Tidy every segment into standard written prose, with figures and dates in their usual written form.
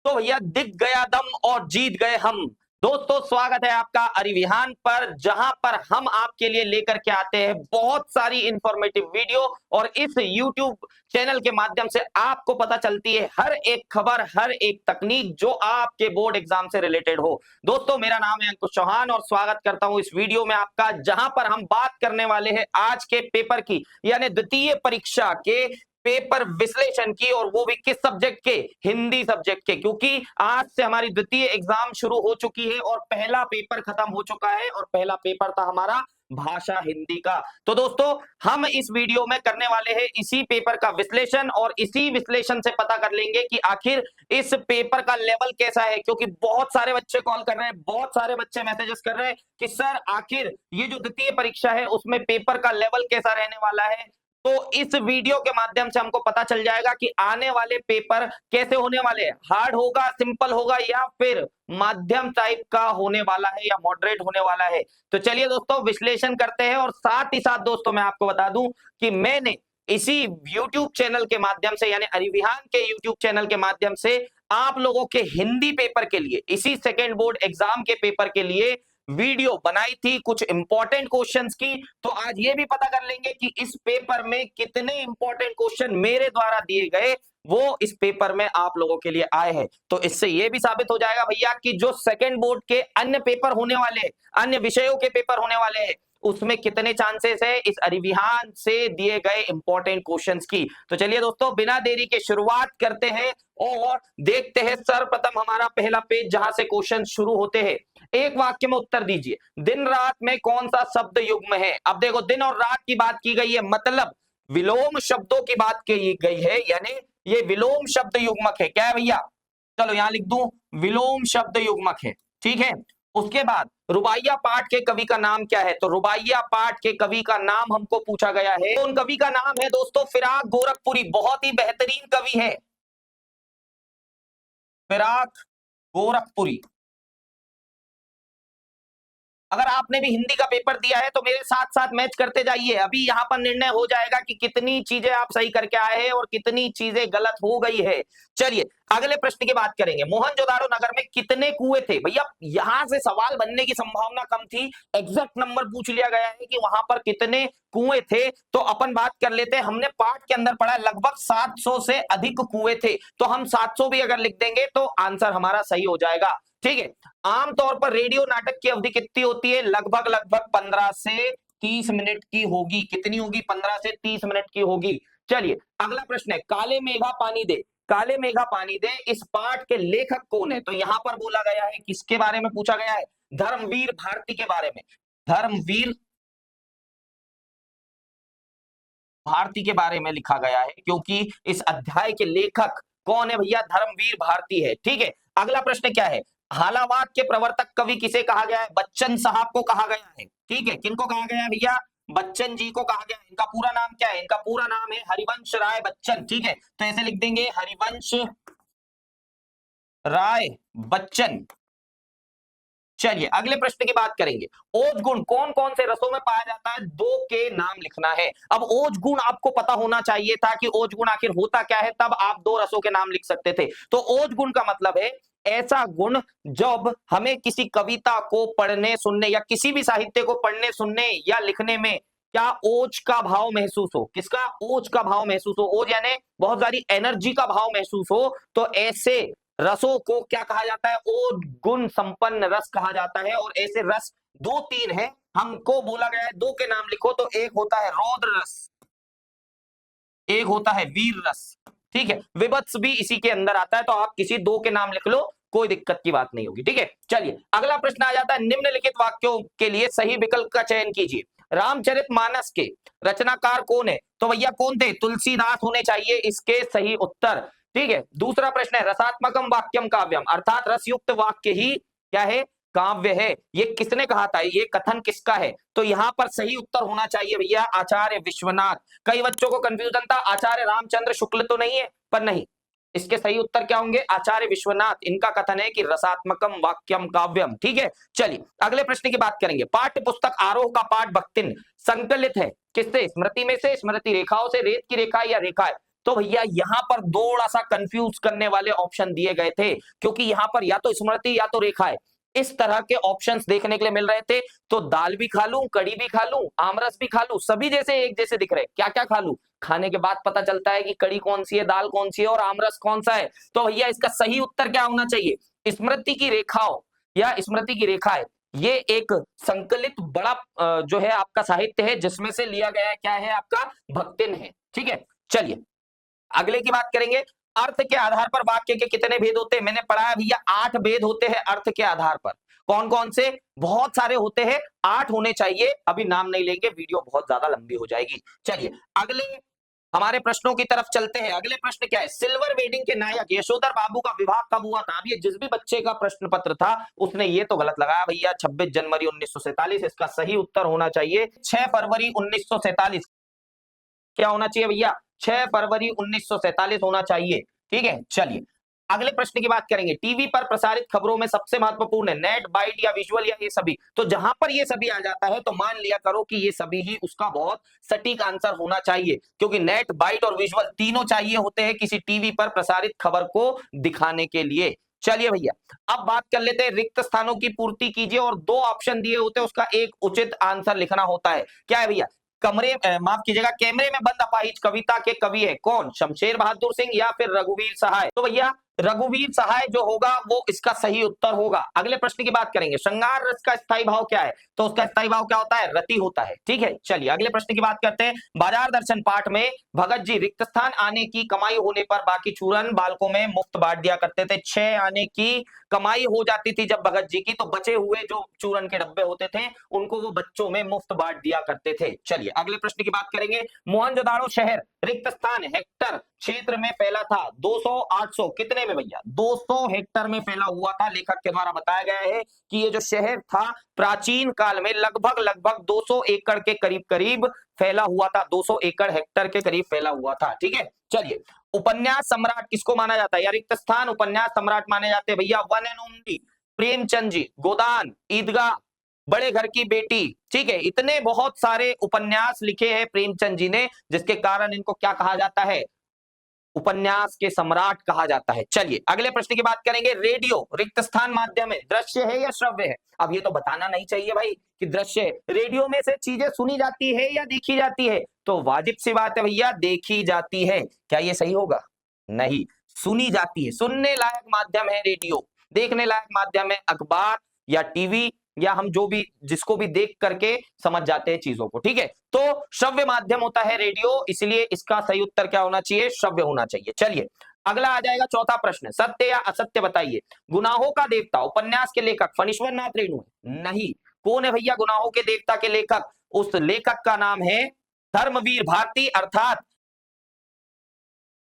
तो भैया दिख गया दम और जीत गए हम। दोस्तों स्वागत है आपका अरिविहान पर, जहां पर हम आपके लिए लेकर के आते हैं बहुत सारी इंफॉर्मेटिव वीडियो और इस YouTube चैनल के माध्यम से आपको पता चलती है हर एक खबर, हर एक तकनीक जो आपके बोर्ड एग्जाम से रिलेटेड हो। दोस्तों मेरा नाम है अंकुश चौहान और स्वागत करता हूं इस वीडियो में आपका, जहां पर हम बात करने वाले हैं आज के पेपर की, यानी द्वितीय परीक्षा के पेपर विश्लेषण की, और वो भी किस सब्जेक्ट के? हिंदी सब्जेक्ट के, क्योंकि आज से हमारी द्वितीय एग्जाम शुरू हो चुकी है और पहला पेपर खत्म हो चुका है और पहला पेपर था हमारा भाषा हिंदी का। तो दोस्तों हम इस वीडियो में करने वाले हैं इसी पेपर का विश्लेषण और इसी विश्लेषण से पता कर लेंगे कि आखिर इस पेपर का लेवल कैसा है, क्योंकि बहुत सारे बच्चे कॉल कर रहे हैं, बहुत सारे बच्चे मैसेजेस कर रहे हैं कि सर आखिर ये जो द्वितीय परीक्षा है उसमें पेपर का लेवल कैसा रहने वाला है। तो इस वीडियो के माध्यम से हमको पता चल जाएगा कि आने वाले पेपर कैसे होने वाले हैं, हार्ड होगा, सिंपल होगा या फिर माध्यम टाइप का होने वाला है या मॉडरेट होने वाला है। तो चलिए दोस्तों विश्लेषण करते हैं। और साथ ही साथ दोस्तों मैं आपको बता दूं कि मैंने इसी YouTube चैनल के माध्यम से, यानी अरिविहान के YouTube चैनल के माध्यम से आप लोगों के हिंदी पेपर के लिए, इसी सेकेंड बोर्ड एग्जाम के पेपर के लिए वीडियो बनाई थी कुछ इंपॉर्टेंट क्वेश्चंस की। तो आज ये भी पता कर लेंगे कि इस पेपर में कितने इंपॉर्टेंट क्वेश्चन मेरे द्वारा दिए गए वो इस पेपर में आप लोगों के लिए आए हैं। तो इससे ये भी साबित हो जाएगा भैया कि जो सेकंड बोर्ड के अन्य पेपर होने वाले, अन्य विषयों के पेपर होने वाले हैं, उसमें कितने चांसेस है इस अरिविहान से दिए गए इंपॉर्टेंट क्वेश्चंस की। तो चलिए दोस्तों बिना देरी के शुरुआत करते हैं और देखते हैं सर्वप्रथम हमारा पहला पेज जहां से क्वेश्चन शुरू होते हैं। एक वाक्य में उत्तर दीजिए, दिन रात में कौन सा शब्द युग्म है? अब देखो दिन और रात की बात की गई है, मतलब विलोम शब्दों की बात की गई है, यानी ये विलोम शब्द युग्मक है। क्या है भैया? चलो यहां लिख दूं, विलोम शब्द युग्मक है। ठीक है, उसके बाद रुबाइया पाठ के कवि का नाम क्या है? तो रुबाइया पाठ के कवि का नाम हमको पूछा गया है। तो उन कवि का नाम है दोस्तों फिराक गोरखपुरी, बहुत ही बेहतरीन कवि है फिराक गोरखपुरी। अगर आपने भी हिंदी का पेपर दिया है तो मेरे साथ साथ मैच करते जाइए, अभी यहां पर निर्णय हो जाएगा कि कितनी चीजें आप सही करके आए हैं और कितनी चीजें गलत हो गई है। चलिए अगले प्रश्न की बात करेंगे, मोहनजोदाड़ो नगर में कितने कुएं थे? भैया यहां से सवाल बनने की संभावना कम थी, एग्जैक्ट नंबर पूछ लिया गया है कि वहां पर कितने कुएं थे। तो अपन बात कर लेते हैं, हमने पाठ के अंदर पढ़ा लगभग 700 से अधिक कुएं थे, तो हम 700 भी अगर लिख देंगे तो आंसर हमारा सही हो जाएगा। ठीक है, आमतौर पर रेडियो नाटक की अवधि कितनी होती है? लगभग लगभग 15 से 30 मिनट की होगी। कितनी होगी? 15 से 30 मिनट की होगी। चलिए अगला प्रश्न है, काले मेघा पानी दे, काले मेघा पानी दे इस पाठ के लेखक कौन है? तो यहां पर बोला गया है, किसके बारे में पूछा गया है? धर्मवीर भारती के बारे में, धर्मवीर भारती के बारे में लिखा गया है, क्योंकि इस अध्याय के लेखक कौन है भैया? धर्मवीर भारती है। ठीक है, अगला प्रश्न क्या है, हालावाद के प्रवर्तक कवि किसे कहा गया है? बच्चन साहब को कहा गया है। ठीक है, किनको कहा गया है भैया? बच्चन जी को कहा गया है। इनका पूरा नाम क्या है? इनका पूरा नाम है हरिवंश राय बच्चन। ठीक है, तो ऐसे लिख देंगे हरिवंश राय बच्चन। चलिए अगले प्रश्न की बात करेंगे, ओज गुण कौन कौन से रसों में पाया जाता है? दो के नाम लिखना है। अब ओज गुण आपको पता होना चाहिए था कि ओज गुण आखिर होता क्या है, तब आप दो रसों के नाम लिख सकते थे। तो ओज गुण का मतलब है ऐसा गुण जब हमें किसी कविता को पढ़ने सुनने या किसी भी साहित्य को पढ़ने सुनने या लिखने में क्या ओज का भाव महसूस हो। किसका? ओज का भाव महसूस हो। ओज यानी बहुत सारी एनर्जी का भाव महसूस हो, तो ऐसे रसों को क्या कहा जाता है? ओज गुण संपन्न रस कहा जाता है। और ऐसे रस दो तीन है, हमको बोला गया है दो के नाम लिखो, तो एक होता है रौद्र रस, एक होता है वीर रस। ठीक है, विभत्स भी इसी के अंदर आता है, तो आप किसी दो के नाम लिख लो, कोई दिक्कत की बात नहीं होगी। ठीक है, चलिए अगला प्रश्न आ जाता है, निम्नलिखित वाक्यों के लिए सही विकल्प का चयन कीजिए। रामचरितमानस के रचनाकार कौन है? तो भैया कौन थे? तुलसीदास होने चाहिए इसके सही उत्तर। ठीक है, दूसरा प्रश्न है, रसात्मकम वाक्यम काव्यम, अर्थात रसयुक्त वाक्य ही क्या है? काव्य है। ये किसने कहा था? ये कथन किसका है? तो यहां पर सही उत्तर होना चाहिए भैया आचार्य विश्वनाथ। कई बच्चों को कंफ्यूजन था आचार्य रामचंद्र शुक्ल तो नहीं है, पर नहीं, इसके सही उत्तर क्या होंगे? आचार्य विश्वनाथ। इनका कथन है कि रसात्मकम वाक्यम काव्यम। ठीक है, चलिए अगले प्रश्न की बात करेंगे, पाठ्य पुस्तक आरोह का पाठ भक्तिन संकलित है किससे? स्मृति में से, स्मृति रेखाओं से, रेत की रेखा या रेखा तो भैया यहां पर थोड़ा सा कंफ्यूज करने वाले ऑप्शन दिए गए थे, क्योंकि यहां पर या तो स्मृति या तो रेखा है, इस तरह के ऑप्शंस देखने के लिए मिल रहे थे। तो दाल भी खा लूं, कड़ी भी खा लूं, आमरस भी खा लूं, सभी जैसे एक जैसे दिख रहे, क्या क्या खा लूं, खाने के बाद पता चलता है कि कड़ी कौन सी है, दाल कौन सी है और आमरस कौन सा है। तो भैया इसका सही उत्तर क्या होना चाहिए, स्मृति की रेखाओं या स्मृति की रेखाएं, ये एक संकलित बड़ा जो है आपका साहित्य है, जिसमें से लिया गया है, क्या है आपका, भक्तिन है। ठीक है, चलिए अगले की बात करेंगे। अर्थ के आधार पर वाक्य के कितने भेद होते हैं, मैंने पढ़ा है भैया 8 भेद होते हैं अर्थ के आधार पर। कौन कौन से, बहुत सारे होते हैं, 8 होने चाहिए, अभी नाम नहीं लेंगे, वीडियो बहुत ज्यादा लंबी हो जाएगी। चलिए अगले हमारे प्रश्नों की तरफ चलते हैं। अगले प्रश्न क्या है, सिल्वर वेडिंग के नायक यशोधर बाबू का विवाह कब हुआ था। अब ये जिस भी बच्चे का प्रश्न पत्र था उसने ये तो गलत लगाया भैया 26 जनवरी 1947। इसका सही उत्तर होना चाहिए 6 फरवरी 1947। क्या होना चाहिए भैया, 6 फरवरी 1947 होना चाहिए। ठीक है, चलिए अगले प्रश्न की बात करेंगे। टीवी पर प्रसारित खबरों में सबसे महत्वपूर्ण है नेट, बाइट या विजुअल या ये सभी। तो जहां पर ये सभी आ जाता है तो मान लिया करो कि ये सभी ही उसका बहुत सटीक आंसर होना चाहिए, क्योंकि नेट, बाइट और विजुअल तीनों चाहिए होते हैं किसी टीवी पर प्रसारित खबर को दिखाने के लिए। चलिए भैया अब बात कर लेते हैं, रिक्त स्थानों की पूर्ति कीजिए और 2 ऑप्शन दिए होते हैं, उसका एक उचित आंसर लिखना होता है। क्या है भैया, कमरे माफ कीजिएगा, कैमरे में बंद अपाहिज कविता के कवि है कौन, शमशेर बहादुर सिंह या फिर रघुवीर सहाय। तो भैया रघुवीर सहाय जो होगा वो इसका सही उत्तर होगा। अगले प्रश्न की बात करेंगे, श्रृंगार रस का स्थायी भाव क्या है। तो उसका स्थायी भाव क्या होता है, रति होता है। ठीक है, चलिए अगले प्रश्न की बात करते हैं। बाजार दर्शन पाठ में भगत जी रिक्त स्थान आने की कमाई होने पर बाकी चूरन बालकों में मुफ्त बांट दिया करते थे। 6 आने की कमाई हो जाती थी जब भगत जी की, तो बचे हुए जो चूरन के डब्बे होते थे उनको वो बच्चों में मुफ्त बांट दिया करते थे। चलिए अगले प्रश्न की बात करेंगे। मोहनजोदाड़ो शहर रिक्त स्थान हेक्टर क्षेत्र में फैला था 200 800 कितने में भैया, 200 हेक्टर में फैला हुआ था। लेखक के द्वारा बताया गया है कि ये जो शहर था प्राचीन काल में लगभग 200 एकड़ के करीब करीब फैला हुआ था, 200 एकड़ हेक्टर के करीब फैला हुआ था। ठीक है, चलिए उपन्यास सम्राट किसको माना जाता है, या रिक्त स्थान उपन्यास सम्राट माने जाते हैं भैया, one and only Premchand ji. गोदान, ईदगाह, बड़े घर की बेटी, ठीक है, इतने बहुत सारे उपन्यास लिखे हैं प्रेमचंद जी ने, जिसके कारण इनको क्या कहा जाता है, उपन्यास के सम्राट कहा जाता है। चलिए अगले प्रश्न की बात करेंगे। रेडियो रिक्त स्थान माध्यम है, दृश्य है या श्रव्य है। अब ये तो बताना नहीं चाहिए भाई कि दृश्य है, रेडियो में से चीजें सुनी जाती है या देखी जाती है। तो वाजिब सी बात है भैया, देखी जाती है। क्या ये सही होगा, नहीं, सुनी जाती है। सुनने लायक माध्यम है रेडियो, देखने लायक माध्यम है अखबार या टीवी, या हम जो भी जिसको भी देख करके समझ जाते हैं चीजों को। ठीक है, तो श्रव्य माध्यम होता है रेडियो, इसलिए इसका सही उत्तर क्या होना चाहिए, श्रव्य होना चाहिए। चलिए अगला आ जाएगा चौथा प्रश्न, सत्य या असत्य बताइए। गुनाहों का देवता उपन्यास के लेखक फणीश्वर नाथ रेणु है, नहीं। कौन है भैया गुनाहों के देवता के लेखक, उस लेखक का नाम है धर्मवीर भारती। अर्थात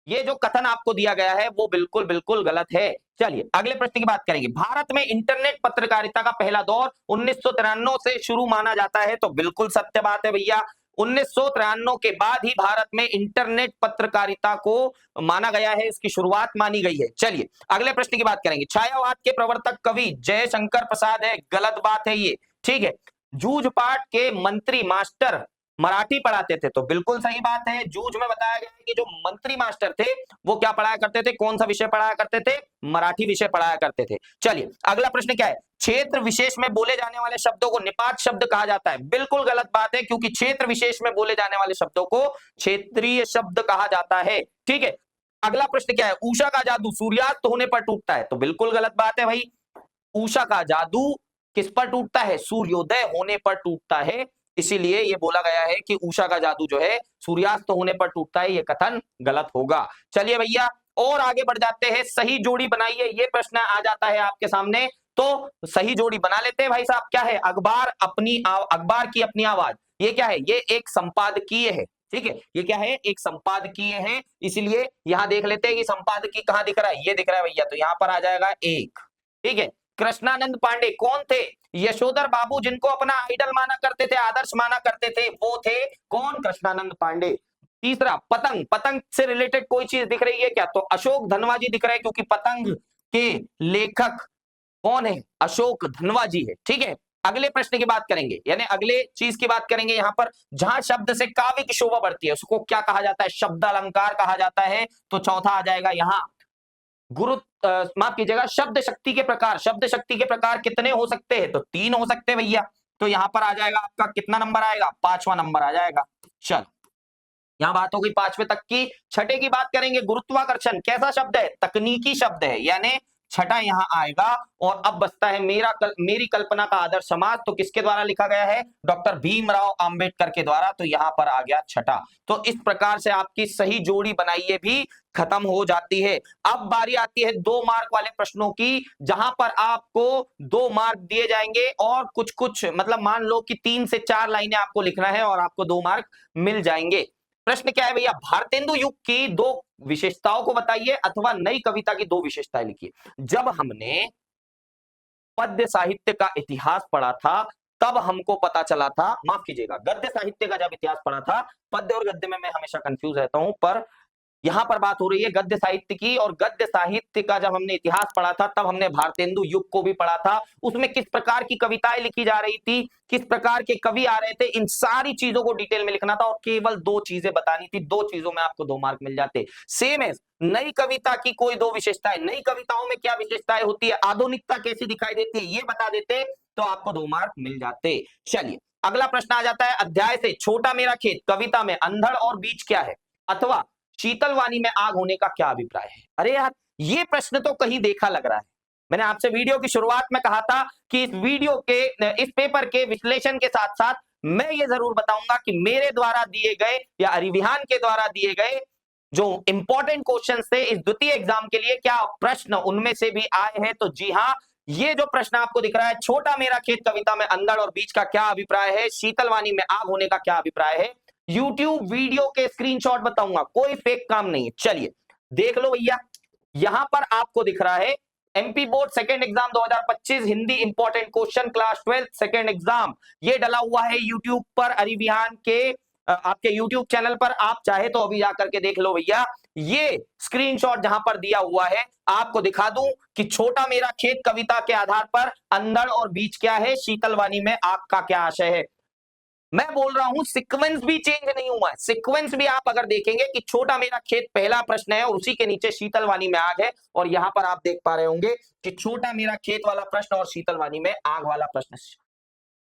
ये जो कथन आपको दिया गया है वो बिल्कुल बिल्कुल गलत है। चलिए अगले प्रश्न की बात करेंगे। भारत में इंटरनेट पत्रकारिता का पहला दौर 1993 से शुरू माना जाता है। तो बिल्कुल सत्य बात है भैया, 1993 के बाद ही भारत में इंटरनेट पत्रकारिता को माना गया है, इसकी शुरुआत मानी गई है। चलिए अगले प्रश्न की बात करेंगे। छायावाद के प्रवर्तक कवि जयशंकर प्रसाद है, गलत बात है ये। ठीक है, जूझ पाठ के मंत्री मास्टर मराठी पढ़ाते थे, तो बिल्कुल सही बात है। जूझ में बताया गया है कि जो मंत्री मास्टर थे वो क्या पढ़ाया करते थे, कौन सा विषय पढ़ाया करते थे, मराठी विषय पढ़ाया करते थे। चलिए अगला प्रश्न क्या है। क्षेत्र विशेष में बोले जाने वाले शब्दों को निपात शब्द कहा जाता है, बिल्कुल गलत बात है, क्योंकि क्षेत्र विशेष में बोले जाने वाले शब्दों को क्षेत्रीय शब्द कहा जाता है। ठीक है, अगला प्रश्न क्या है। उषा का जादू सूर्यास्त होने पर टूटता है, तो बिल्कुल गलत बात है भाई। उषा का जादू किस पर टूटता है, सूर्योदय होने पर टूटता है, इसीलिए ये बोला गया है कि उषा का जादू जो है सूर्यास्त होने पर टूटता है, ये कथन गलत होगा। चलिए भैया और आगे बढ़ जाते हैं। सही जोड़ी बनाइए, ये प्रश्न आ जाता है आपके सामने, तो सही जोड़ी बना लेते हैं भाई साहब। क्या है, अखबार की अपनी आवाज, ये क्या है, ये एक संपादकीय है। ठीक है, ये क्या है, एक संपादकीय है, इसलिए यहां देख लेते हैं कि संपादकीय कहां दिख रहा है, ये दिख रहा है भैया, तो यहां पर आ जाएगा एक। ठीक है, कृष्णानंद पांडे कौन थे, यशोधर बाबू जिनको अपना आइडल माना करते थे, आदर्श माना करते थे, वो थे कौन, कृष्णानंद पांडे। तीसरा पतंग, पतंग से रिलेटेड कोई चीज दिख रही है क्या, तो अशोक धनवा जी दिख रहे हैं, क्योंकि पतंग के लेखक कौन है, अशोक धनवा जी है। ठीक है, अगले प्रश्न की बात करेंगे, यानी अगले चीज की बात करेंगे यहां पर, जहां शब्द से काव्य की शोभा बढ़ती है उसको क्या कहा जाता है? शब्द अलंकार कहा जाता है। तो चौथा आ जाएगा यहां गुरु माफ कीजिएगा, शब्द शक्ति के प्रकार। शब्द शक्ति के प्रकार कितने हो सकते हैं? तो 3 हो सकते हैं भैया। तो यहां पर आ जाएगा आपका कितना नंबर आएगा? 5वां नंबर आ जाएगा। चल, यहां बात हो गई 5वें तक की। छठे की बात करेंगे, गुरुत्वाकर्षण कैसा शब्द है? तकनीकी शब्द है, यानी छठा यहां आएगा। और अब बचता है मेरी कल्पना का आदर्श समाज। तो किसके द्वारा लिखा गया है? डॉक्टर भीमराव अंबेडकर के द्वारा। तो यहां पर आ गया छठा। तो इस प्रकार से आपकी सही जोड़ी बनाइए भी खत्म हो जाती है। अब बारी आती है 2 मार्क वाले प्रश्नों की, जहां पर आपको 2 मार्क दिए जाएंगे और कुछ कुछ मतलब मान लो कि 3 से 4 लाइनें आपको लिखना है और आपको 2 मार्क मिल जाएंगे। प्रश्न क्या है भैया? भारतेंदु युग की 2 विशेषताओं को बताइए अथवा नई कविता की 2 विशेषताएं लिखिए। जब हमने पद्य साहित्य का इतिहास पढ़ा था तब हमको पता चला था, माफ कीजिएगा, गद्य साहित्य का जब इतिहास पढ़ा था, पद्य और गद्य में मैं हमेशा कंफ्यूज रहता हूं, पर यहां पर बात हो रही है गद्य साहित्य की। और गद्य साहित्य का जब हमने इतिहास पढ़ा था तब हमने भारतेंदु युग को भी पढ़ा था। उसमें किस प्रकार की कविताएं लिखी जा रही थी, किस प्रकार के कवि आ रहे थे, इन सारी चीजों को डिटेल में लिखना था और केवल 2 चीजें बतानी थी। 2 चीजों में आपको 2 मार्क मिल जाते। सेम है नई कविता की कोई 2 विशेषताएं। नई कविताओं में क्या विशेषताएं होती है, आधुनिकता कैसी दिखाई देती है, ये बता देते तो आपको 2 मार्क मिल जाते। चलिए अगला प्रश्न आ जाता है अध्याय से, छोटा मेरा खेत कविता में अंधड़ और बीज क्या है, अथवा शीतल वाणी में आग होने का क्या अभिप्राय है? अरे यार, ये प्रश्न तो कहीं देखा लग रहा है। मैंने आपसे वीडियो की शुरुआत में कहा था कि इस पेपर के विश्लेषण के साथ साथ मैं ये जरूर बताऊंगा कि मेरे द्वारा दिए गए या अरिविहान के द्वारा दिए गए जो इंपॉर्टेंट क्वेश्चन थे इस द्वितीय एग्जाम के लिए, क्या प्रश्न उनमें से भी आए हैं? तो जी हाँ, ये जो प्रश्न आपको दिख रहा है, छोटा मेरा खेत कविता में अंधड़ और बीज का क्या अभिप्राय है, शीतल वाणी में आग होने का क्या अभिप्राय है, YouTube वीडियो के स्क्रीनशॉट बताऊंगा, कोई फेक काम नहीं है। चलिए देख लो भैया, यहां पर आपको दिख रहा है MP board second exam 2025 Hindi important question class 12 second exam, ये डला हुआ है यूट्यूब पर अरिविहान के आपके यूट्यूब चैनल पर। आप चाहे तो अभी जाकर के देख लो भैया, ये स्क्रीनशॉट जहां पर दिया हुआ है आपको दिखा दूं कि छोटा मेरा खेत कविता के आधार पर अंधड़ और बीज क्या है, शीतल वाणी में आग का क्या आशय है। मैं बोल रहा हूं सीक्वेंस भी चेंज नहीं हुआ है। सीक्वेंस भी आप अगर देखेंगे कि छोटा मेरा खेत पहला प्रश्न है और उसी के नीचे शीतल वाणी में आग है, और यहां पर आप देख पा रहे होंगे कि छोटा मेरा खेत वाला प्रश्न और शीतल वाणी में आग वाला प्रश्न।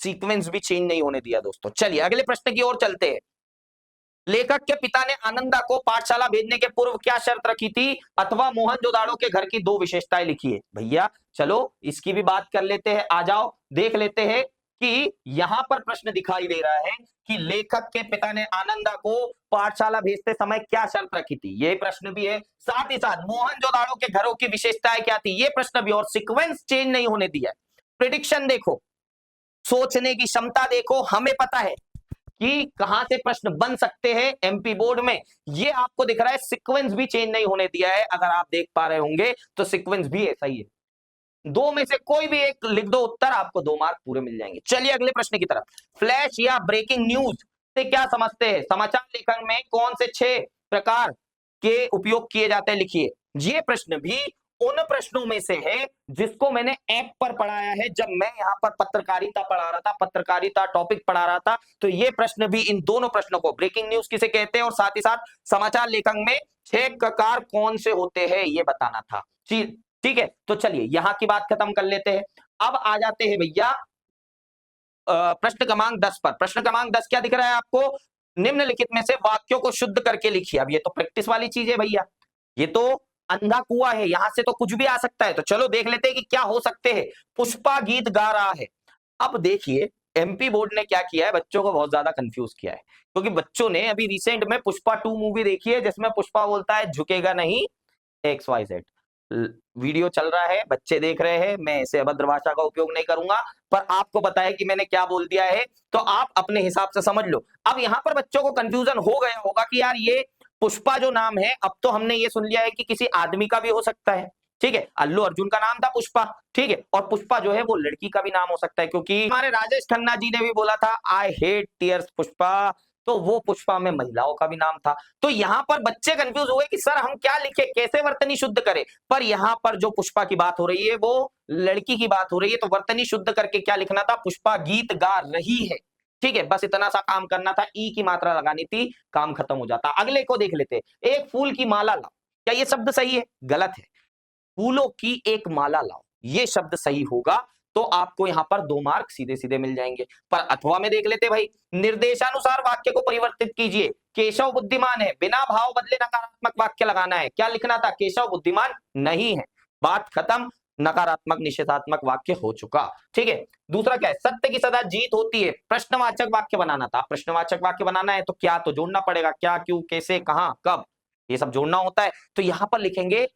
सीक्वेंस भी चेंज नहीं होने दिया दोस्तों। चलिए अगले प्रश्न की ओर चलते हैं। लेखक के पिता ने आनंदा को पाठशाला भेजने के पूर्व क्या शर्त रखी थी, अथवा मोहनजोदाड़ो के घर की 2 विशेषताएं लिखिए। भैया चलो इसकी भी बात कर लेते हैं, आ जाओ देख लेते हैं कि यहां पर प्रश्न दिखाई दे रहा है कि लेखक के पिता ने आनंदा को पाठशाला भेजते समय क्या शर्त रखी थी, ये प्रश्न भी है। साथ ही साथ मोहनजोदाड़ो के घरों की विशेषताएं क्या थी, ये प्रश्न भी। और सीक्वेंस चेंज नहीं होने दिया। प्रिडिक्शन देखो, सोचने की क्षमता देखो, हमें पता है कि कहां से प्रश्न बन सकते हैं एमपी बोर्ड में, ये आपको दिख रहा है। सीक्वेंस भी चेंज नहीं होने दिया है, अगर आप देख पा रहे होंगे तो सीक्वेंस भी ऐसा ही है। 2 में से कोई भी एक लिख दो उत्तर, आपको 2 मार्क पूरे मिल जाएंगे। चलिए अगले प्रश्न की तरफ। फ्लैश या ब्रेकिंग न्यूज से क्या समझते हैं? समाचार लेखन में कौन से 6 प्रकार के उपयोग किए जाते हैं, लिखिए। ये प्रश्न भी उन प्रश्नों में से है जिसको मैंने ऐप पर पढ़ाया है जब मैं यहां पर पत्रकारिता पढ़ा रहा था, पत्रकारिता टॉपिक पढ़ा रहा था। तो ये प्रश्न भी, इन दोनों प्रश्नों को, ब्रेकिंग न्यूज किसे कहते हैं और साथ ही साथ समाचार लेखन में 6 प्रकार कौन से होते हैं, ये बताना था। ठीक है, तो चलिए यहां की बात खत्म कर लेते हैं। अब आ जाते हैं भैया प्रश्न क्रमांक 10 पर। प्रश्न क्रमांक 10 क्या दिख रहा है आपको? निम्नलिखित में से वाक्यों को शुद्ध करके लिखिए। अब ये तो प्रैक्टिस वाली चीज है भैया, ये तो अंधा कुआं है, यहां से तो कुछ भी आ सकता है। तो चलो देख लेते हैं कि क्या हो सकते हैं। पुष्पा गीत गा रहा है। अब देखिए एमपी बोर्ड ने क्या किया है, बच्चों को बहुत ज्यादा कंफ्यूज किया है, क्योंकि बच्चों ने अभी रिसेंट में पुष्पा 2 मूवी देखी है जिसमें पुष्पा बोलता है झुकेगा नहीं XYZ। वीडियो चल रहा है, बच्चे देख रहे हैं, मैं ऐसे अभद्र भाषा का उपयोग नहीं करूंगा, पर आपको पता है कि मैंने क्या बोल दिया है, तो आप अपने हिसाब से समझ लो। अब यहां पर बच्चों को कंफ्यूजन हो गया होगा कि यार ये पुष्पा जो नाम है, अब तो हमने ये सुन लिया है कि किसी आदमी का भी हो सकता है, ठीक है। अल्लू अर्जुन का नाम था पुष्पा, ठीक है, और पुष्पा जो है वो लड़की का भी नाम हो सकता है, क्योंकि हमारे राजेश खन्ना जी ने भी बोला था आई हेट टीयर्स पुष्पा। तो वो पुष्पा में महिलाओं का भी नाम था। तो यहां पर बच्चे कंफ्यूज हुए कि सर हम क्या लिखे, कैसे वर्तनी शुद्ध करें। पर यहां पर जो पुष्पा की बात हो रही है वो लड़की की बात हो रही है, तो वर्तनी शुद्ध करके क्या लिखना था, पुष्पा गीत गा रही है। ठीक है, बस इतना सा काम करना था, ई की मात्रा लगानी थी, काम खत्म हो जाता। अगले को देख लेते, एक फूल की माला लाओ। क्या ये शब्द सही है? गलत है। फूलों की एक माला लाओ, ये शब्द सही होगा तो आपको यहां पर 2 मार्क सीधे सीधे मिल जाएंगे। पर अथवा में देख लेते भाई, निर्देशानुसार वाक्य को परिवर्तित कीजिए। केशव बुद्धिमान है, बिना भाव बदले नकारात्मक वाक्य लगाना है। क्या लिखना था? केशव बुद्धिमान नहीं है। बात खत्म, नकारात्मक निषेधात्मक वाक्य हो चुका। ठीक है, दूसरा क्या है, सत्य की सदा जीत होती है। प्रश्नवाचक वाक्य बनाना था। प्रश्नवाचक वाक्य बनाना है तो क्या तो जोड़ना पड़ेगा, क्या, क्यों, कैसे, कहां, कब, ये सब जोड़ना होता है। तो यहां पर लिखेंगे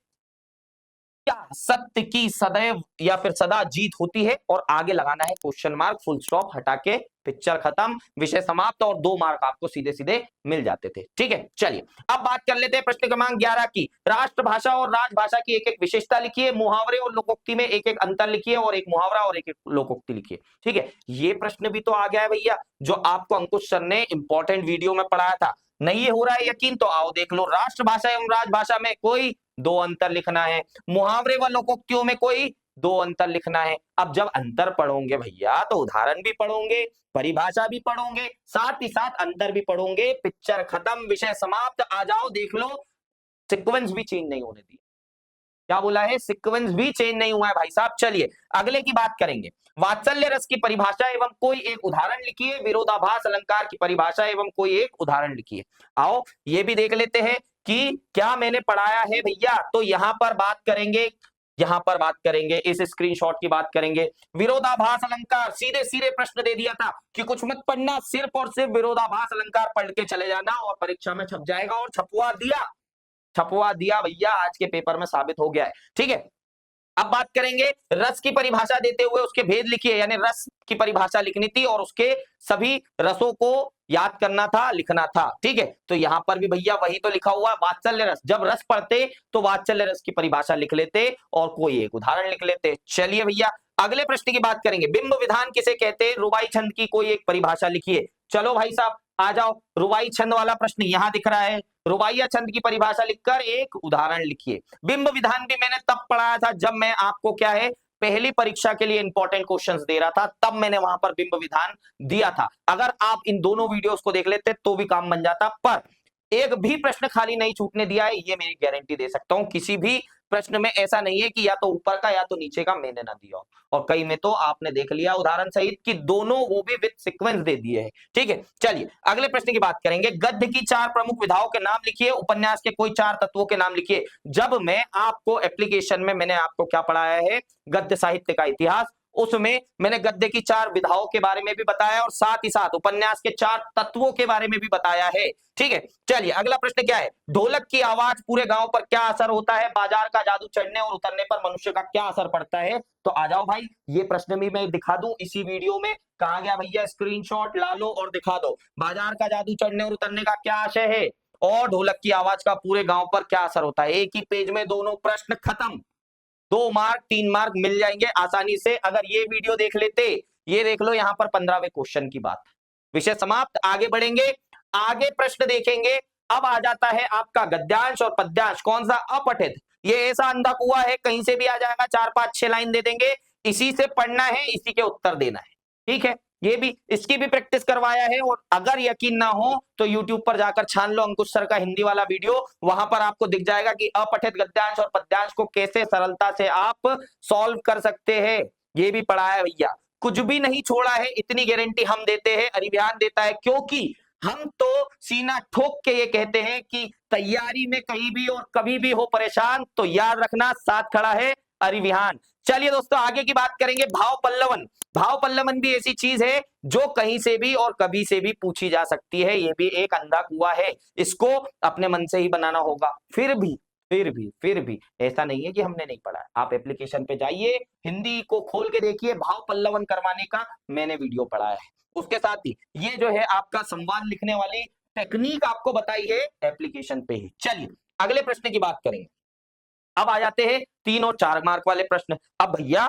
क्या सत्य की सदैव या फिर सदा जीत होती है, और आगे लगाना है क्वेश्चन मार्क, फुल स्टॉप हटा के, पिक्चर खत्म, विषय समाप्त, और 2 मार्क आपको सीधे सीधे मिल जाते थे। ठीक है, चलिए अब बात कर लेते हैं प्रश्न क्रमांक 11 की। राष्ट्रभाषा और राजभाषा की एक एक विशेषता लिखिए, मुहावरे और लोकोक्ति में एक एक अंतर लिखिए, और एक मुहावरा और एक एक लोकोक्ति लिखिए। ठीक है, ये प्रश्न भी तो आ गया है भैया, जो आपको अंकुश सर ने इंपॉर्टेंट वीडियो में पढ़ाया था। नहीं हो रहा है यकीन तो आओ देख लो। राष्ट्रभाषा एवं राजभाषा में कोई 2 अंतर लिखना है, मुहावरे व लोकोक्तियों में कोई 2 अंतर लिखना है। अब जब अंतर पढ़ोगे भैया तो उदाहरण भी पढ़ोगे, परिभाषा भी पढ़ोगे, साथ ही साथ अंतर भी पढ़ोगे, पिक्चर खत्म, विषय समाप्त। आ जाओ देख लो, सीक्वेंस भी चेंज नहीं होने दी। क्या बोला है? सीक्वेंस भी चेंज नहीं हुआ है भाई साहब। चलिए अगले की बात करेंगे। वात्सल्य रस की परिभाषा एवं कोई एक उदाहरण लिखिए। विरोधाभास अलंकार की परिभाषा एवं कोई एक उदाहरण लिखिए। आओ ये भी देख लेते हैं कि क्या मैंने पढ़ाया है भैया। तो यहां पर बात करेंगे, यहां पर बात करेंगे, इस स्क्रीनशॉट की बात करेंगे। विरोधाभास अलंकार सीधे सीधे प्रश्न दे दिया था कि कुछ मत पढ़ना, सिर्फ और सिर्फ विरोधाभास अलंकार पढ़ के चले जाना और परीक्षा में छप जाएगा। और छपवा दिया, छपवा दिया भैया, आज के पेपर में साबित हो गया है। ठीक है, अब बात करेंगे रस की परिभाषा देते हुए उसके भेद लिखिए, यानी रस की परिभाषा लिखनी थी और उसके सभी रसों को याद करना था, लिखना था। ठीक है, तो यहां पर भी भैया वही तो लिखा हुआ, वात्सल्य रस। जब रस पढ़ते तो वात्सल्य रस की परिभाषा लिख लेते और कोई एक उदाहरण लिख लेते। चलिए भैया अगले प्रश्न की बात करेंगे। बिंब विधान किसे कहते हैं? रुबाई छंद की कोई एक परिभाषा लिखिए। चलो भाई साहब आ जाओ, रुबाई छंद वाला प्रश्न यहां दिख रहा है। रुबाइया छंद की परिभाषा लिखकर एक उदाहरण लिखिए। बिंब विधान भी मैंने तब पढ़ाया था जब मैं आपको क्या है, पहली परीक्षा के लिए इंपॉर्टेंट क्वेश्चंस दे रहा था, तब मैंने वहां पर बिंब विधान दिया था। अगर आप इन दोनों वीडियोस को देख लेते तो भी काम बन जाता, पर एक भी प्रश्न खाली नहीं छूटने दिया है, ये मेरी गारंटी दे सकता हूं। किसी भी प्रश्न में ऐसा नहीं है कि या तो ऊपर का या तो नीचे का मैंने ना दिया हो, और कई में तो आपने देख लिया उदाहरण सहित कि दोनों, वो भी विद सीक्वेंस दे दिए हैं। ठीक है, चलिए अगले प्रश्न की बात करेंगे। गद्य की 4 प्रमुख विधाओं के नाम लिखिए। उपन्यास के कोई 4 तत्वों के नाम लिखिए। जब मैं आपको एप्लीकेशन में मैंने आपको क्या पढ़ाया है, गद्य साहित्य का इतिहास, उसमें मैंने गद्य की 4 विधाओं के बारे में भी बताया और साथ ही साथ उपन्यास के 4 तत्वों के बारे में भी बताया है। ठीक है, चलिए अगला प्रश्न क्या है, ढोलक की आवाज पूरे गांव पर क्या असर होता है? बाजार का जादू चढ़ने और उतरने पर मनुष्य का क्या असर पड़ता है? तो आ जाओ भाई, ये प्रश्न भी मैं दिखा दूं इसी वीडियो में। कहा गया भैया, स्क्रीनशॉट ला लो और दिखा दो। बाजार का जादू चढ़ने और उतरने का क्या आशय है, और ढोलक की आवाज का पूरे गांव पर क्या असर होता है? एक ही पेज में दोनों प्रश्न खत्म। 2 मार्क 3 मार्क मिल जाएंगे आसानी से अगर ये वीडियो देख लेते। ये देख लो यहां पर 15वें क्वेश्चन की बात। विषय समाप्त, आगे बढ़ेंगे, आगे प्रश्न देखेंगे। अब आ जाता है आपका गद्यांश और पद्यांश। कौन सा? अपठित। ये ऐसा अंधा कुआ है, कहीं से भी आ जाएगा, 4 5 6 लाइन दे देंगे, इसी से पढ़ना है, इसी के उत्तर देना है। ठीक है, ये भी, इसकी भी प्रैक्टिस करवाया है। और अगर यकीन ना हो तो YouTube पर जाकर छान लो अंकुश सर का हिंदी वाला वीडियो, वहां पर आपको दिख जाएगा कि अपठित गद्यांश और पद्यांश को कैसे सरलता से आप सॉल्व कर सकते हैं। ये भी पढ़ाया है भैया, कुछ भी नहीं छोड़ा है, इतनी गारंटी हम देते हैं, अरिविहान देता है, क्योंकि हम तो सीना ठोक के ये कहते हैं कि तैयारी में कहीं भी और कभी भी हो परेशान तो याद रखना, साथ खड़ा है अरिविहान। चलिए दोस्तों आगे की बात करेंगे। भाव पल्लवन। भाव पल्लवन भी ऐसी चीज है जो कहीं से भी और कभी से भी पूछी जा सकती है। ये भी एक अंधा कुआं है, इसको अपने मन से ही बनाना होगा। फिर भी ऐसा नहीं है कि हमने नहीं पढ़ा। आप एप्लीकेशन पे जाइए, हिंदी को खोल के देखिए, भाव पल्लवन करवाने का मैंने वीडियो पढ़ाया है। उसके साथ ही ये जो है आपका संवाद लिखने वाली टेक्निक आपको बताई है एप्लीकेशन पे ही। चलिए अगले प्रश्न की बात करेंगे। अब आ जाते हैं 3 और 4 मार्क वाले प्रश्न। अब भैया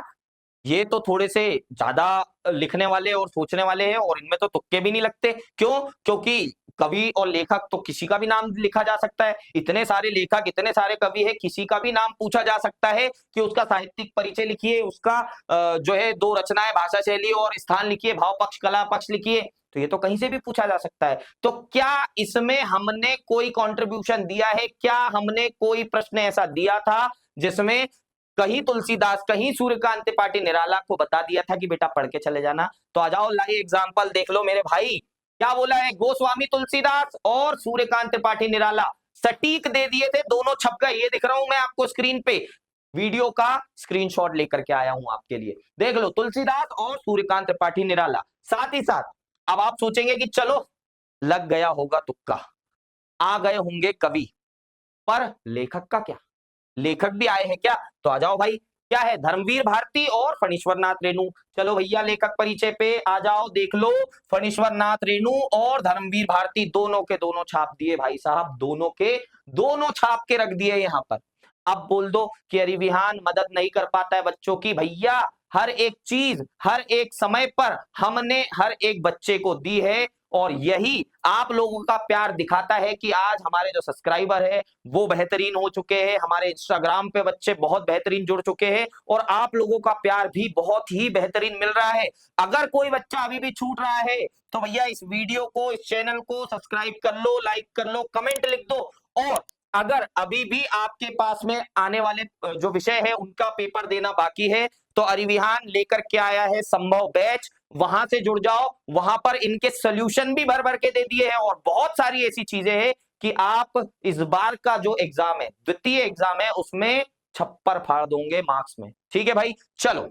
ये तो थोड़े से ज्यादा लिखने वाले और सोचने वाले हैं, और इनमें तो तुक्के भी नहीं लगते। क्यों? क्योंकि कवि और लेखक तो किसी का भी नाम लिखा जा सकता है, इतने सारे लेखक इतने सारे कवि है, किसी का भी नाम पूछा जा सकता है कि उसका साहित्यिक परिचय लिखिए, उसका जो है 2 रचनाएं, भाषा शैली और स्थान लिखिए, भाव पक्ष कला पक्ष लिखिए, तो ये तो कहीं से भी पूछा जा सकता है। तो क्या इसमें हमने कोई कंट्रीब्यूशन दिया है, क्या हमने कोई प्रश्न ऐसा दिया था जिसमें कहीं तुलसीदास कहीं सूर्यकांत त्रिपाठी निराला को बता दिया था कि बेटा पढ़ के चले जाना? तो आ जाओ लाइव एग्जांपल देख लो मेरे भाई, क्या बोला है, गोस्वामी तुलसीदास और सूर्यकांत त्रिपाठी निराला सटीक दे दिए थे, दोनों छप गए। ये दिख रहा हूं मैं आपको स्क्रीन पे, वीडियो का स्क्रीनशॉट लेकर के आया हूं आपके लिए, देख लो, तुलसीदास और सूर्यकांत त्रिपाठी निराला। साथ ही साथ अब आप सोचेंगे कि चलो लग गया होगा तुक्का, आ गए होंगे कवि, पर लेखक का क्या, लेखक भी आए हैं क्या? तो आ जाओ भाई, क्या है, धर्मवीर भारती और फणीश्वर नाथ रेणु। चलो भैया लेखक परिचय पे आ जाओ, देख लो, फणीश्वर नाथ रेणु और धर्मवीर भारती दोनों के दोनों छाप दिए भाई साहब, दोनों के दोनों छाप के रख दिए यहां पर। अब बोल दो कि अरे विहान मदद नहीं कर पाता है बच्चों की, भैया हर एक चीज हर एक समय पर हमने हर एक बच्चे को दी है, और यही आप लोगों का प्यार दिखाता है कि आज हमारे जो सब्सक्राइबर है वो बेहतरीन हो चुके हैं, हमारे इंस्टाग्राम पे बच्चे बहुत बेहतरीन जुड़ चुके हैं, और आप लोगों का प्यार भी बहुत ही बेहतरीन मिल रहा है। अगर कोई बच्चा अभी भी छूट रहा है तो भैया इस वीडियो को, इस चैनल को सब्सक्राइब कर लो, लाइक कर लो, कमेंट लिख दो, और अगर अभी भी आपके पास में आने वाले जो विषय है उनका पेपर देना बाकी है तो अरिविहान लेकर के आया है संभव बैच, वहां से जुड़ जाओ, वहां पर इनके सॉल्यूशन भी भर भर के दे दिए हैं, और बहुत सारी ऐसी चीजें हैं कि आप इस बार का जो एग्जाम है, द्वितीय एग्जाम है, उसमें छप्पर फाड़ दोगे मार्क्स में। ठीक है भाई, चलो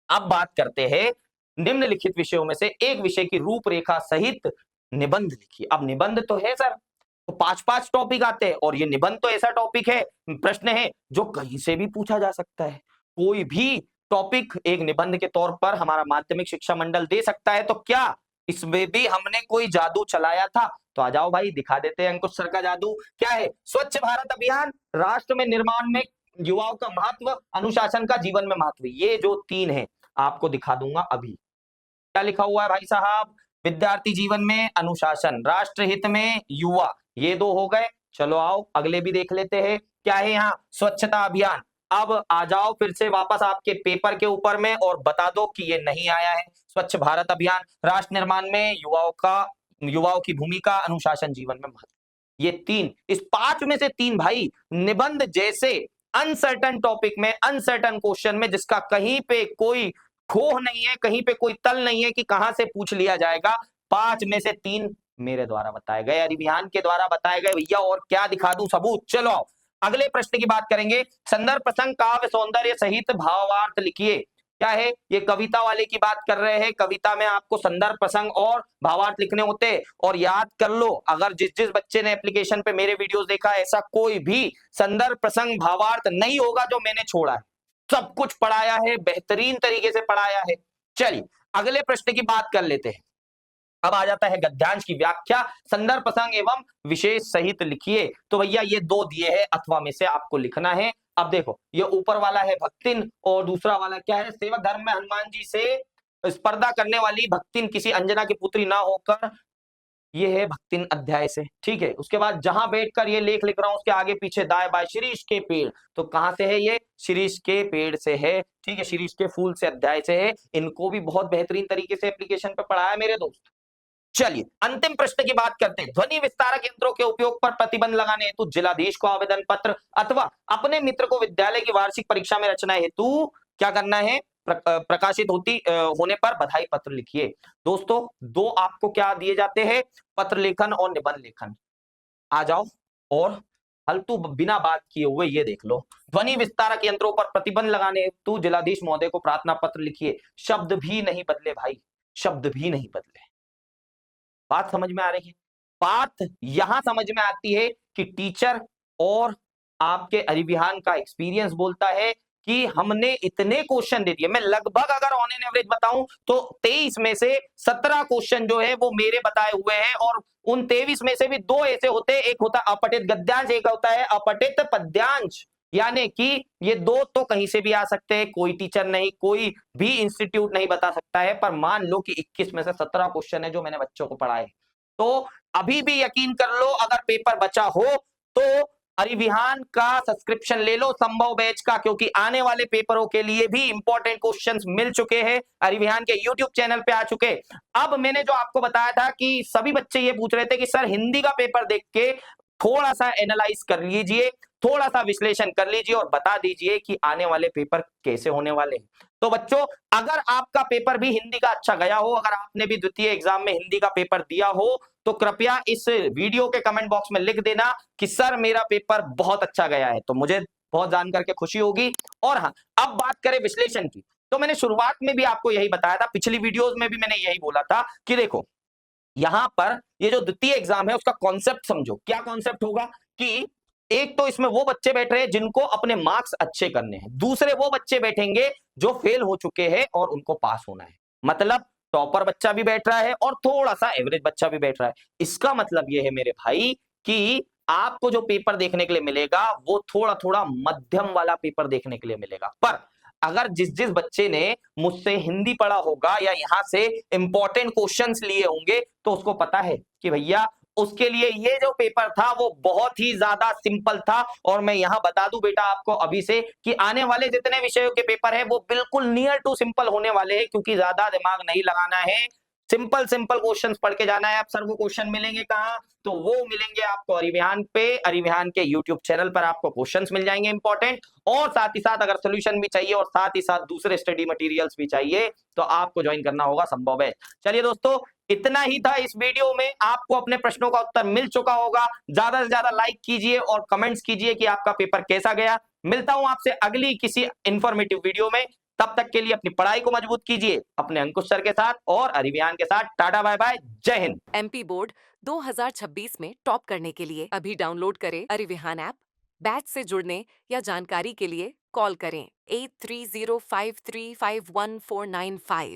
अब बात करते हैं निम्नलिखित विषयों में से एक विषय की रूपरेखा सहित निबंध लिखिए। अब निबंध तो है सर, तो 5-5 टॉपिक आते हैं, और ये निबंध तो ऐसा टॉपिक है, प्रश्न है जो कहीं से भी पूछा जा सकता है, कोई भी टॉपिक एक निबंध के तौर पर हमारा माध्यमिक शिक्षा मंडल दे सकता है। तो क्या इसमें भी हमने कोई जादू चलाया था? तो आ जाओ भाई दिखा देते हैं अंकुश सर का जादू। क्या है, स्वच्छ भारत अभियान, राष्ट्र में निर्माण में युवाओं का महत्व, अनुशासन का जीवन में महत्व, ये जो 3 है आपको दिखा दूंगा अभी। क्या लिखा हुआ है भाई साहब, विद्यार्थी जीवन में अनुशासन, राष्ट्र हित में युवा, ये 2 हो गए। चलो आओ अगले भी देख लेते हैं, क्या है यहाँ, स्वच्छता अभियान। अब आ जाओ फिर से वापस आपके पेपर के ऊपर में और बता दो कि ये नहीं आया है। स्वच्छ भारत अभियान, राष्ट्र निर्माण में युवाओं की भूमिका, अनुशासन जीवन में महत्व, ये 3, इस 5 में से 3 भाई निबंध जैसे अनसर्टन टॉपिक में, अनसर्टन क्वेश्चन में, जिसका कहीं पे कोई खोह नहीं है, कहीं पे कोई तल नहीं है कि कहां से पूछ लिया जाएगा, 5 में से 3 मेरे द्वारा बताए गए, अरिविहान के द्वारा बताए गए भैया, और क्या दिखा दूं सबूत। चलो आओ अगले प्रश्न की बात करेंगे, संदर्भ प्रसंग काव्य सौंदर्य सहित भावार्थ लिखिए। क्या है, ये कविता वाले की बात कर रहे हैं, कविता में आपको संदर्भ प्रसंग और भावार्थ लिखने होते हैं, और याद कर लो अगर जिस जिस बच्चे ने एप्लीकेशन पे मेरे वीडियोस देखा, ऐसा कोई भी संदर्भ प्रसंग भावार्थ नहीं होगा जो मैंने छोड़ा है, सब कुछ पढ़ाया है, बेहतरीन तरीके से पढ़ाया है। चलिए अगले प्रश्न की बात कर लेते हैं। अब आ जाता है गद्यांश की व्याख्या, संदर्भ प्रसंग एवं विशेष सहित लिखिए। तो भैया ये 2 दिए हैं, अथवा में से आपको लिखना है। अब देखो ये ऊपर वाला है भक्तिन, और दूसरा वाला क्या है, सेवक धर्म में हनुमान जी से स्पर्धा करने वाली भक्तिन किसी अंजना की पुत्री ना होकर, ये है भक्तिन अध्याय से। ठीक है, उसके बाद जहां बैठकर ये लेख लिख रहा हूं उसके आगे पीछे दाएं बाएं शिरीष के पेड़, तो कहां से है ये, शिरीष के पेड़ से है। ठीक है, शिरीष के फूल से अध्याय से है, इनको भी बहुत बेहतरीन तरीके से एप्लीकेशन पे पढ़ाया मेरे दोस्त। चलिए अंतिम प्रश्न की बात करते हैं, ध्वनि विस्तारक यंत्रों के उपयोग पर प्रतिबंध लगाने हेतु जिलाधीश को आवेदन पत्र अथवा अपने मित्र को विद्यालय की वार्षिक परीक्षा में रचना हेतु क्या करना है, प्रकाशित होने पर बधाई पत्र लिखिए। दोस्तों 2 आपको क्या दिए जाते हैं, पत्र लेखन और निबंध लेखन। आ जाओ और फालतू बिना बात किए हुए ये देख लो, ध्वनि विस्तारक यंत्रों पर प्रतिबंध लगाने हेतु जिलाधीश महोदय को प्रार्थना पत्र लिखिए। शब्द भी नहीं बदले भाई, शब्द भी नहीं बदले। बात समझ में आ रही है? बात यहां समझ में आती है कि टीचर और आपके अरिविहान का एक्सपीरियंस बोलता है कि हमने इतने क्वेश्चन दे दिए, मैं लगभग अगर ऑन एन एवरेज बताऊं तो 23 में से 17 क्वेश्चन जो है वो मेरे बताए हुए हैं, और उन 23 में से भी 2 ऐसे होते हैं, एक होता है अपठित गद्यांश, एक होता है अपठित पद्यांश, यानी कि ये 2 तो कहीं से भी आ सकते हैं, कोई टीचर नहीं, कोई भी इंस्टीट्यूट नहीं बता सकता है। पर मान लो कि 21 में से 17 क्वेश्चन है जो मैंने बच्चों को पढ़ाए, तो अभी भी यकीन कर लो, अगर पेपर बचा हो तो अरिविहान का सब्सक्रिप्शन ले लो, संभव बैच का, क्योंकि आने वाले पेपरों के लिए भी इंपॉर्टेंट क्वेश्चंस मिल चुके हैं, अरिविहान के यूट्यूब चैनल पे आ चुके। अब मैंने जो आपको बताया था कि सभी बच्चे ये पूछ रहे थे कि सर हिंदी का पेपर देख के थोड़ा सा एनालाइज कर लीजिए, थोड़ा सा विश्लेषण कर लीजिए और बता दीजिए कि आने वाले पेपर कैसे होने वाले हैं। तो बच्चों, अगर आपका पेपर भी हिंदी का अच्छा गया हो, अगर आपने भी द्वितीय एग्जाम में हिंदी का पेपर दिया हो, तो कृपया इस वीडियो के कमेंट बॉक्स में लिख देना कि सर मेरा पेपर बहुत अच्छा गया है, तो मुझे बहुत जान करके खुशी होगी। और हाँ, अब बात करें विश्लेषण की, तो मैंने शुरुआत में भी आपको यही बताया था, पिछली वीडियोस में भी मैंने यही बोला था कि देखो यहां पर ये जो द्वितीय एग्जाम है उसका कॉन्सेप्ट समझो। क्या कॉन्सेप्ट होगा कि एक तो इसमें वो बच्चे बैठ रहे हैं जिनको अपने मार्क्स अच्छे करने हैं, दूसरे वो बच्चे बैठेंगे जो फेल हो चुके हैं और उनको पास होना है। मतलब टॉपर बच्चा भी बैठ रहा है और थोड़ा सा एवरेज बच्चा भी बैठ रहा है। इसका मतलब ये है मेरे भाई कि आपको जो पेपर देखने के लिए मिलेगा वो थोड़ा थोड़ा मध्यम वाला पेपर देखने के लिए मिलेगा। पर अगर जिस जिस बच्चे ने मुझसे हिंदी पढ़ा होगा या यहां से इंपॉर्टेंट क्वेश्चंस लिए होंगे, तो उसको पता है कि भैया उसके लिए ये जो पेपर था वो बहुत ही ज्यादा सिंपल था। और मैं यहां बता दूं बेटा आपको अभी से कि आने वाले जितने विषयों के पेपर है वो बिल्कुल नियर टू सिंपल होने वाले हैं, क्योंकि ज्यादा दिमाग नहीं लगाना है, सिंपल सिंपल क्वेश्चंस पढ़ के जाना है। आप सर वो क्वेश्चन मिलेंगे कहाँ? तो वो मिलेंगे आपको अरिविहान पे, अरिविहान के यूट्यूब चैनल पर आपको क्वेश्चंस मिल जाएंगे इंपॉर्टेंट। और साथ ही साथ अगर सोल्यूशन भी चाहिए और साथ ही साथ दूसरे स्टडी मटेरियल्स भी चाहिए तो आपको ज्वाइन करना होगा संभव है। चलिए दोस्तों, इतना ही था इस वीडियो में। आपको अपने प्रश्नों का उत्तर मिल चुका होगा। ज्यादा से ज्यादा लाइक कीजिए और कमेंट्स कीजिए कि आपका पेपर कैसा गया। मिलता हूं आपसे अगली किसी इंफॉर्मेटिव वीडियो में। तब तक के लिए अपनी पढ़ाई को मजबूत कीजिए अपने अंकुश सर के साथ और अरिविहान के साथ। टाटा बाय बाय, जय हिंद। एमपी बोर्ड 2026 में टॉप करने के लिए अभी डाउनलोड करें अरिविहान ऐप। बैच से जुड़ने या जानकारी के लिए कॉल करें 8305351495।